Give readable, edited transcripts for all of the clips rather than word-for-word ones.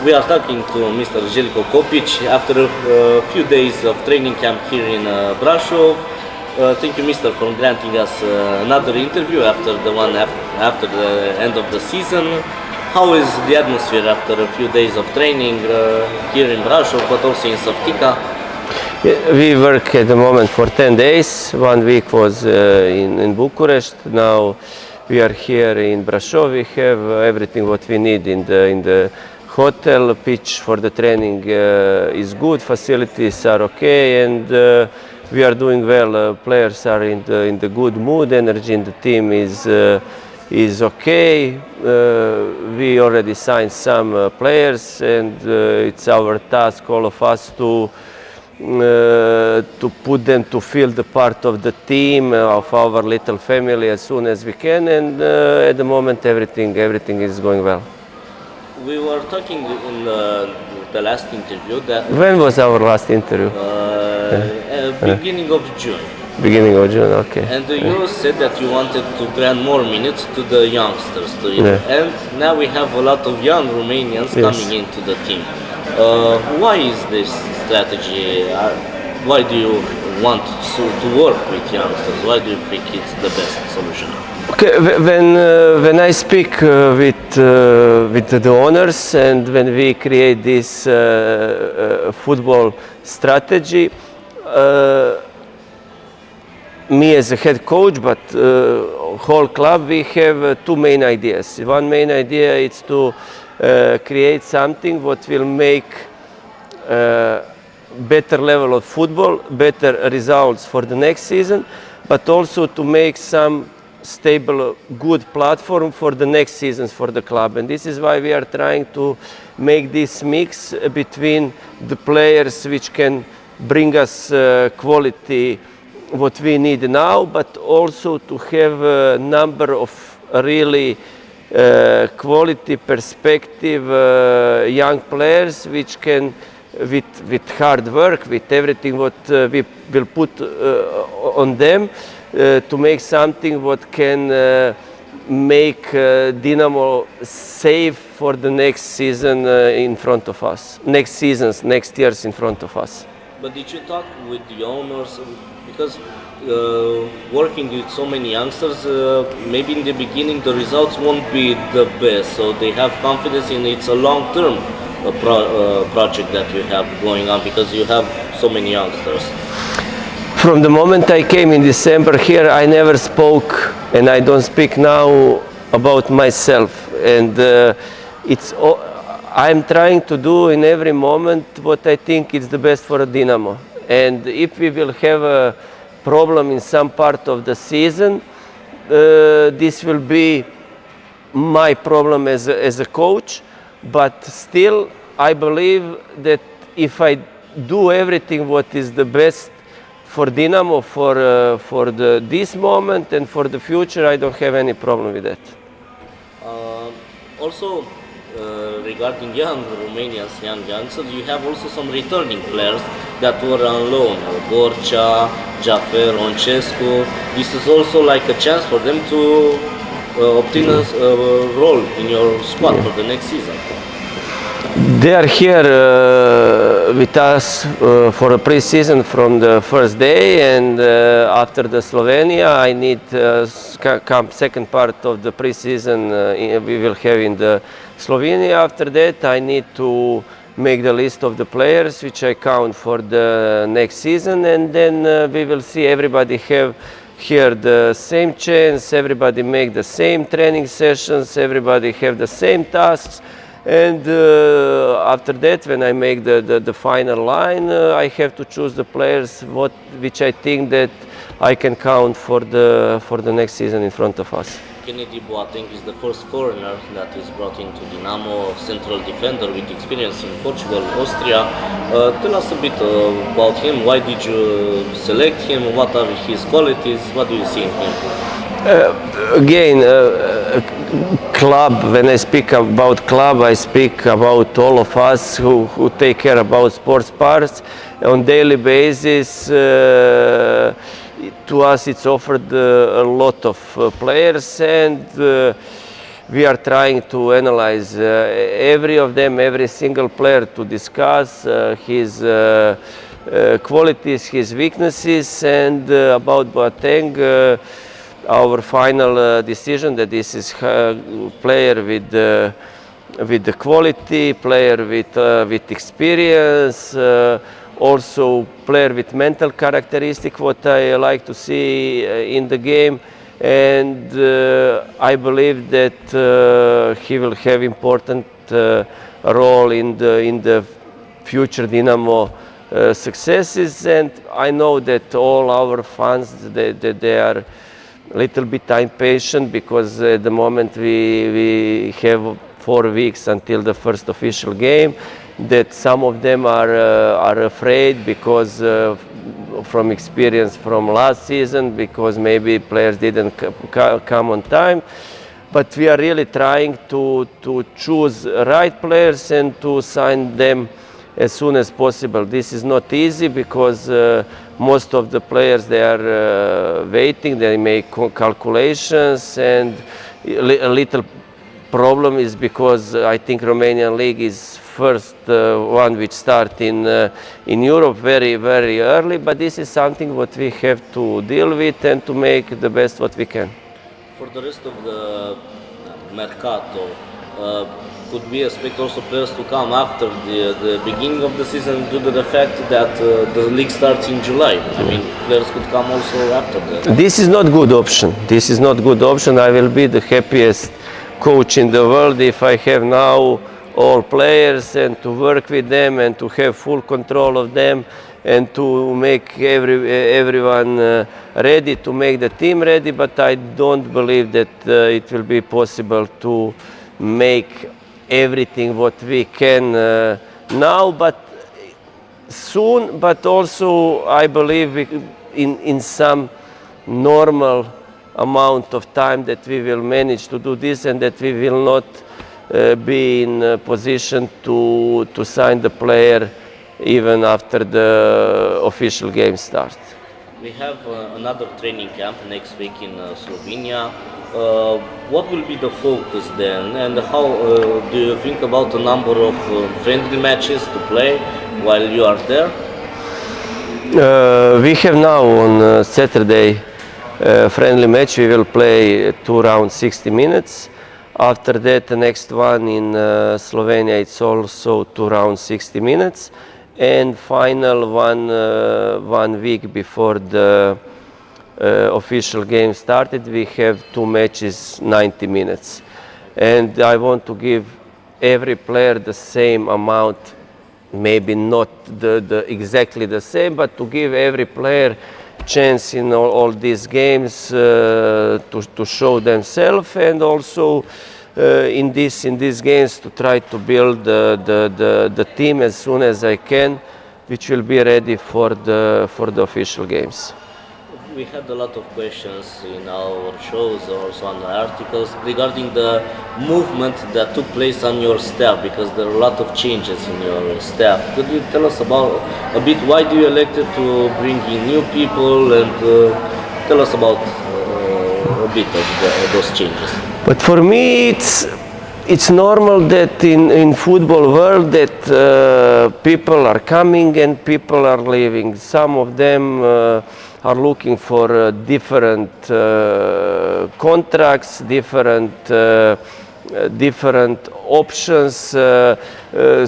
We are talking to Mr. Zeljko Kopic after a few days of training camp here in Brasov. Thank you, Mr., for granting us another interview after the end of the season. How is the atmosphere after a few days of training here in Brasov, but also in Softica? We work at the moment for 10 days. 1 week was in Bucharest. Now we are here in Brasov. We have everything what we need in the hotel. Pitch for the training is good. Facilities are okay, and we are doing well. Players are in the good mood. Energy in the team is okay. We already signed some players, and it's our task, all of us, to put them to feel the part of the team, of our little family, as soon as we can. And at the moment, everything is going well. We were talking in the last interview that... When was our last interview? Beginning of June. Beginning of June, okay. And you said that you wanted to grant more minutes to the youngsters. And now we have a lot of young Romanians coming into the team. Why is this strategy? Why do you want to work with youngsters? Why do you think it's the best solution? Okay, when I speak with the owners, and when we create this football strategy, me as a head coach, but whole club, we have two main ideas. One main idea is to create something what will make better level of football, better results for the next season, but also to make some stable, good platform for the next seasons for the club. And this is why we are trying to make this mix between the players which can bring us quality what we need now, but also to have a number of really quality perspective young players which can, with hard work, with everything what we will put on them, to make something what can make Dinamo safe for the next season in front of us, next years in front of us. But did you talk with the owners? Because working with so many youngsters, maybe in the beginning the results won't be the best, so they have confidence in it's a long-term project that you have going on, because you have so many youngsters. From the moment I came in December here, I never spoke, and I don't speak now, about myself. And I'm trying to do in every moment what I think is the best for Dinamo. And if we will have a problem in some part of the season, this will be my problem as a coach. But still, I believe that if I do everything what is the best for Dinamo, for this moment and for the future, I don't have any problem with that. Also, regarding young Romanians, young youngsters, you have also some returning players that were on loan, Borcea, Jafer, Oncescu. This is also like a chance for them to obtain a role in your squad for the next season. They are here with us for a pre-season from the first day, and after the Slovenia, I need second part of the pre-season we will have in the Slovenia. After that, I need to make the list of the players which I count for the next season, and then we will see everybody have here the same chance, everybody make the same training sessions, everybody have the same tasks. And after that, when I make the final line, I have to choose the players which I think that I can count for the next season in front of us. Kennedy Boateng is the first foreigner that is brought into Dinamo, central defender with experience in Portugal, Austria. Tell us a bit about him. Why did you select him? What are his qualities? What do you see in him? Again, club, when I speak about club, I speak about all of us who take care about sports parts on daily basis. To us it's offered a lot of players, and we are trying to analyze every of them, every single player, to discuss his qualities, his weaknesses, and about Boateng, our final decision that this is a player with the quality, player with experience, also player with mental characteristic, what I like to see in the game. And I believe that he will have important role in the future Dinamo successes. And I know that all our fans, they are a little bit impatient, because at the moment we have 4 weeks until the first official game, that some of them are afraid because from experience from last season, because maybe players didn't come on time. But we are really trying to choose right players and to sign them as soon as possible. This is not easy, because most of the players, they are waiting, they make calculations, and a little problem is because I think Romanian league is first one which start in Europe very, very early, but this is something what we have to deal with and to make the best what we can. For the rest of the mercato, could we expect also players to come after the beginning of the season, due to the fact that the league starts in July? I mean, players could come also after that. This is not good option. This is not good option. I will be the happiest coach in the world if I have now all players and to work with them and to have full control of them and to make everyone ready, to make the team ready. But I don't believe that it will be possible to make everything what we can now, but soon. But also I believe in some normal amount of time that we will manage to do this, and that we will not be in a position to sign the player even after the official game starts. We have another training camp next week in Slovenia. What will be the focus then, and how do you think about the number of friendly matches to play while you are there? We have now on Saturday friendly match. We will play 2 rounds 60 minutes. After that, the next one in Slovenia, it's also 2 rounds 60 minutes. And final one week before the official game started, we have 2 matches 90 minutes. And I want to give every player the same amount, maybe not exactly the same, but to give every player chance in all these games to show themselves, and also in these games to try to build the team as soon as I can, which will be ready for the official games. We had a lot of questions in our shows, also on the articles, regarding the movement that took place on your staff, because there are a lot of changes in your staff. Could you tell us about a bit why do you elected to bring in new people, and tell us about a bit of those changes? But for me, it's normal that in football world that people are coming and people are leaving. Some of them are looking for different contracts, different options.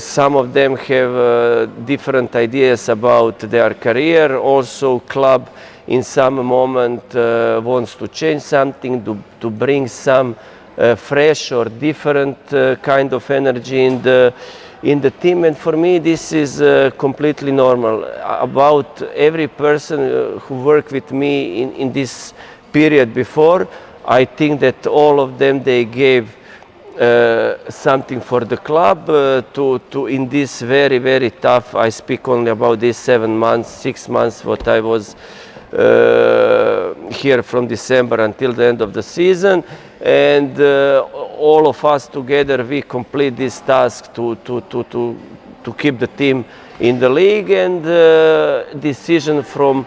Some of them have different ideas about their career. Also, club in some moment wants to change something, to bring some fresh or different kind of energy in the team. And for me, this is completely normal. About every person who worked with me in this period before, I think that all of them, they gave something for the club to in this very, very tough, I speak only about these 7 months, 6 months, what I was here from December until the end of the season. And all of us together, we complete this task to keep the team in the league. And decision from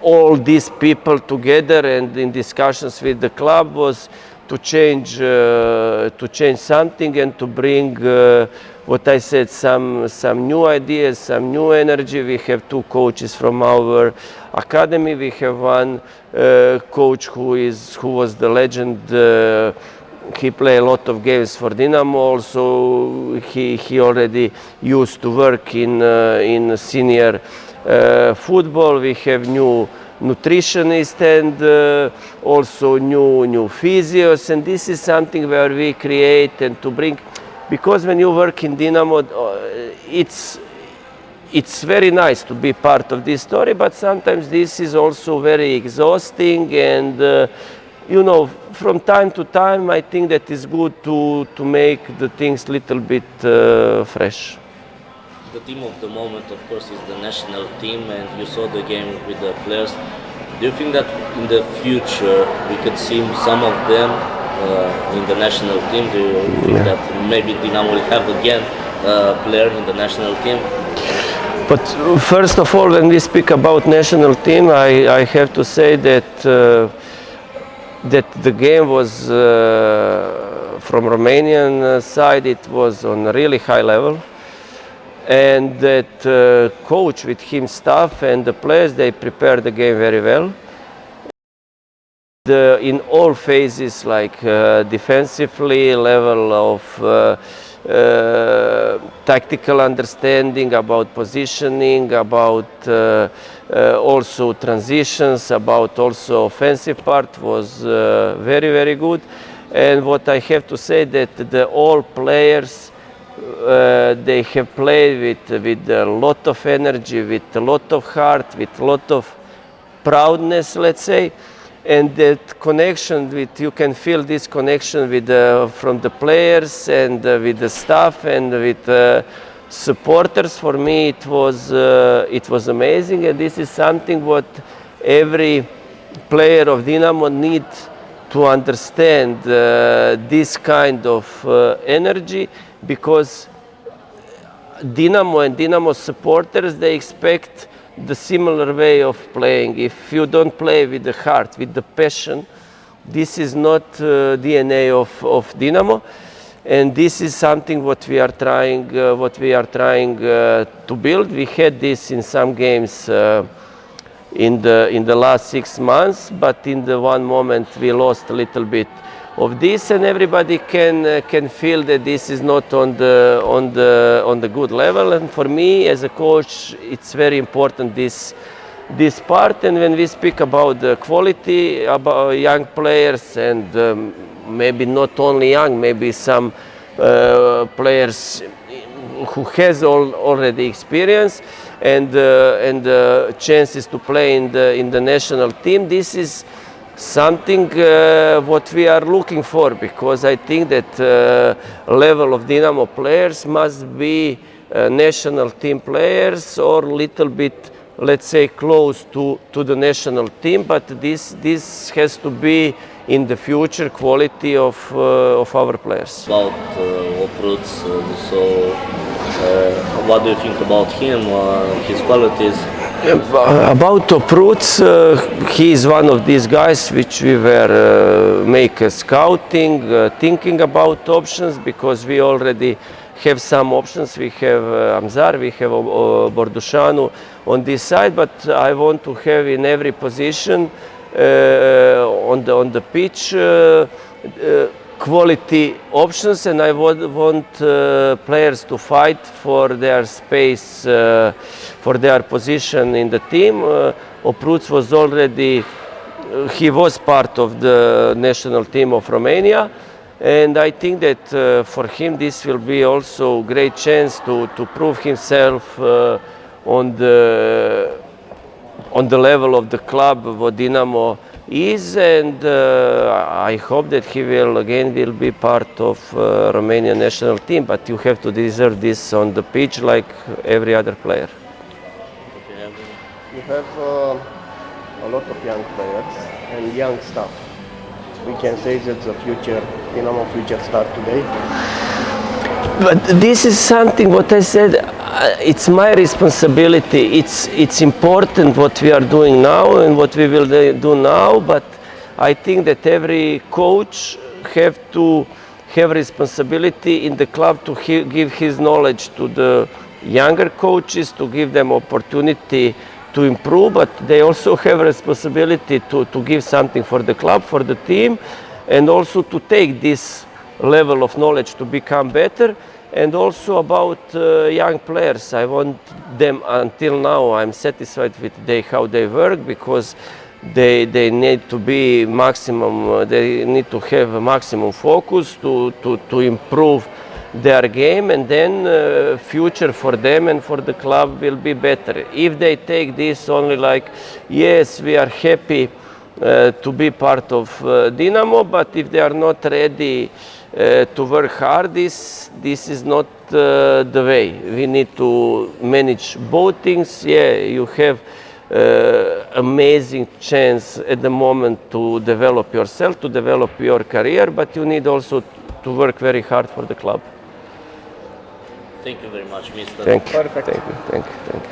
all these people together and in discussions with the club was to change something and to bring what I said, some new ideas, some new energy. We have 2 coaches from our academy. We have one coach who was the legend. He played a lot of games for Dinamo. Also, he already used to work in senior football. We have new nutritionist and also new physios, and this is something where we create and to bring, because when you work in Dinamo, it's very nice to be part of this story, but sometimes this is also very exhausting, and you know, from time to time I think that it's good to make the things little bit fresh. The team of the moment, of course, is the national team, and you saw the game with the players. Do you think that in the future we could see some of them in the national team? Do you think that maybe Dinamo will have again a player in the national team? But first of all, when we speak about national team, I have to say that the game was from Romanian side, it was on a really high level. And that coach with him staff and the players, they prepared the game very well. In all phases, like defensively, level of tactical understanding, about positioning, about also transitions, about also offensive part was very, very good. And what I have to say that all players, they have played with a lot of energy, with a lot of heart, with a lot of proudness, let's say, and that connection you can feel this connection from the players and with the staff and with supporters. For me, it was amazing, and this is something what every player of Dinamo needs to understand, this kind of energy. Because Dinamo and Dinamo supporters, they expect the similar way of playing. If you don't play with the heart, with the passion, this is not DNA of Dinamo, and this is something what we are trying to build. We had this in some games in the last 6 months, but in the one moment we lost a little bit of this, and everybody can feel that this is not on the good level. And for me as a coach, it's very important this part. And when we speak about the quality, about young players, and maybe not only young, maybe some players who has already experience and chances to play in the national team, this is something what we are looking for, because I think that level of Dinamo players must be national team players, or little bit, let's say, close to the national team. But this has to be in the future quality of our players. About Opruț, what do you think about him, his qualities? About Opruț, he is one of these guys which we were make a scouting, thinking about options, because we already have some options. We have Amzar, we have Bordușanu on this side, but I want to have in every position on the pitch quality options, and I want players to fight for their space, for their position in the team. Opruț was already, he was part of the national team of Romania, and I think that for him this will be also a great chance to prove himself on the level of the club what Dinamo is, and I hope that he will be part of Romanian national team, but you have to deserve this on the pitch like every other player. You have a lot of young players and young staff. We can say that the future, Dinamo future start today. But this is something what I said, it's my responsibility. It's important what we are doing now and what we will do now, but I think that every coach have to have responsibility in the club to give his knowledge to the younger coaches, to give them opportunity to improve, but they also have responsibility to give something for the club, for the team, and also to take this level of knowledge to become better. And also about young players, I want them, until now I'm satisfied with how they work, because they need to be maximum, they need to have a maximum focus to improve their game, and then future for them and for the club will be better. If they take this only like, yes, we are happy to be part of Dinamo, but if they are not ready to work hard, this is not the way. We need to manage both things. Yeah, you have amazing chance at the moment to develop yourself, to develop your career, but you need also to work very hard for the club. Thank you very much, Mr. Thank you. Perfect. Thank you. Thank you. Thank you.